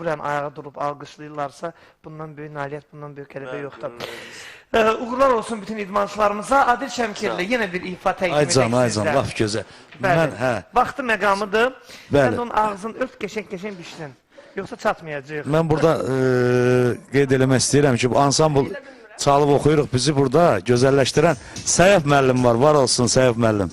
yəni ayağa durub alqışlayırlarsa, bundan böyük nailiyyət, bundan böyük qələbə yoxdur. Uğurlar olsun bütün idmançılarımıza. Adil Şəmkirli yenə bir ifa təqdim edək sizdə. Aycan, laf gözəl. Vaxtı məqamıdır. Bəli. Sən onun ağzını ört, qəşəng bişsin. Yoxsa çatmayacaq. Mən burada qeyd eləmək istəyirəm ki, bu ansambl çalıb oxuyuruq. Bizi burada gözəlləşdirən Səyəf müəllim var olsun Səyəf müəllim.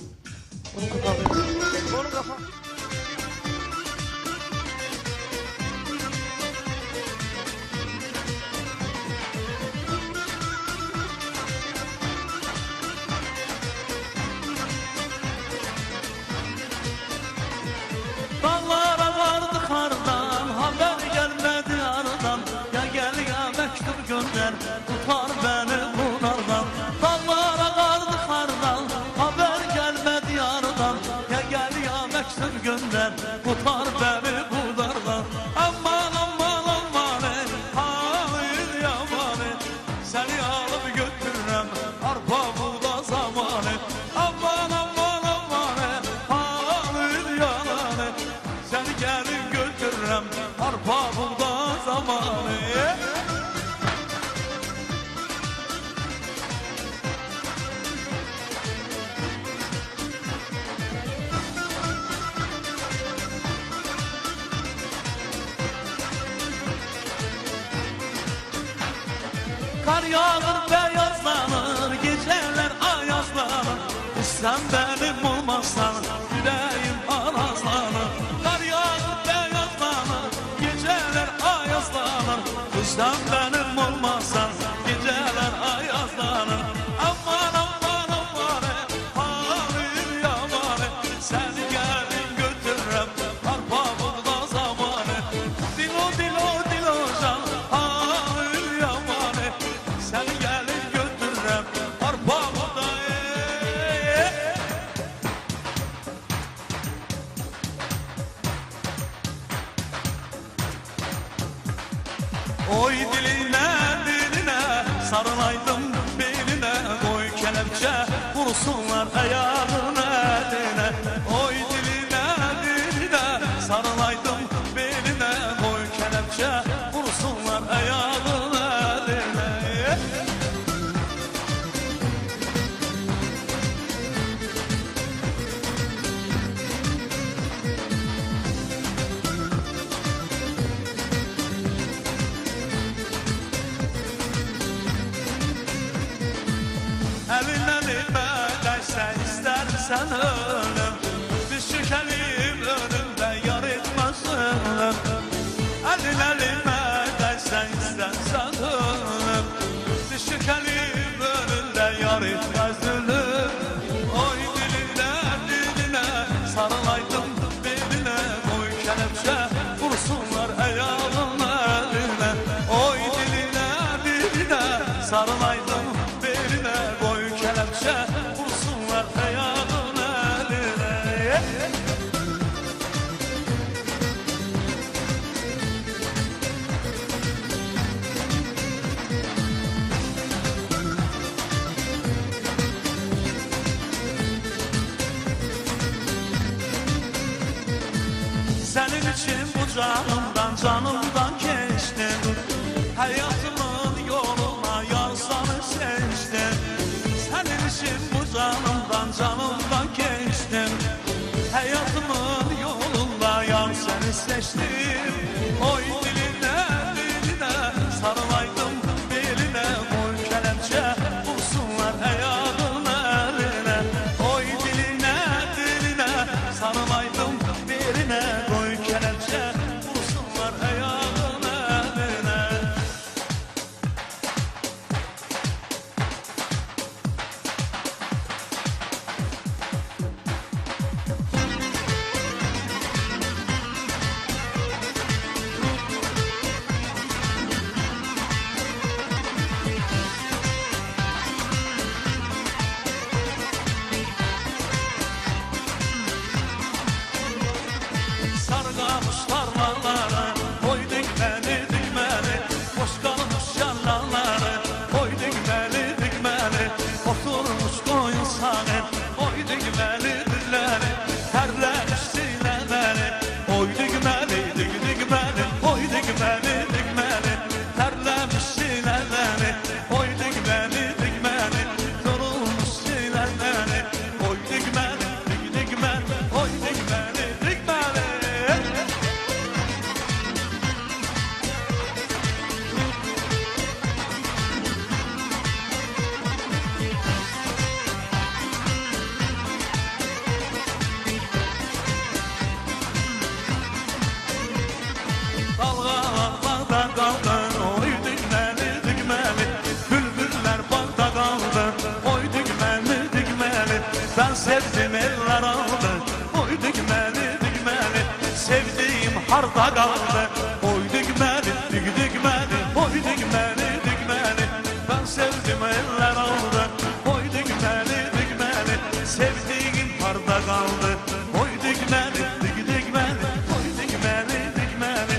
Dağlara vardı xardan, haber gelmedi aradan. Ya gel ya mektup gönder, tutar beni bunlardan. Dağlara vardı xardan, haber gelmedi aradan. Ya gel ya mektup gönder, tutar beni bunlardan. Aman aman aman halin yamanı, seni alıp götürürüm arpa buğda zamanı. Aman aman aman halin yamanı, seni gelip götürürüm arpa buğda zamanı. Kar yağır beyazlanır, geceler ayazlanır. Sen benim olmazsan yüreğim arazlanır. Kar yağır beyazlanır, geceler ayazlanır. Sen benim olmazsan geceler ayazlanır. Aman aman aman halim yamanı, seni gelin götürürüm arpa buğda zamanı. Dilo dilo dilo can halim yamanı, seni gelin götürürüm arpa buğda. Oy diline sarılaydım beline, oy kelepçe vursunlar ayağın eline. Oy diline sarılaydım beline, oy kelepçe vursunlar ayağın eline. Elin elime değse istersen ölüm, biz çökelim önümde yar etmez ölüm. Elin elime değse istersen ölüm, biz çökelim önümde yar etmez ölüm. Oy diline sarılaydım beline, oy kelepçe vursunlar ayağın eline. Oy diline sarılaydım beline, oy kelepçe vursunlar ayağın eline. Senin için bu canımdan geçtim. Hayatımın yoluna yar sana seçtim. Senin için bu canımdan geçtim. Hayatımın yolunda yar seni seçtim. Oy diline sarılaydım beline, oy kelepçe vursunlar ayağın eline. Oy diline sarılaydım beline, oy kelepçe vursunlar digmeli, digmeli, terlemiş sinirleri. Oy digmeli, digmeli, yorulmuş sinirleri. Oy digmeli, digmeli, oy digmeli, digmeli. Dalgalar bağda kaldı, oy digmeli, digmeli. Bülbüller bağda kaldı, oy digmeli, digmeli. Ben sevdim eller aldı, oy digmeli, digmeli. Sevdiğim harda kaldı, oy digmeli, digmeli, oy digmeli, digmeli. Ben sevdim eller aldı, oy digmeli, digmeli. Sevdiğim harda kaldı, oy digmeli, digmeli, oy digmeli, digmeli.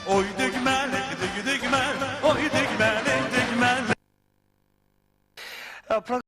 Oy digmeli, digmeli, oy digmeli, digmeli.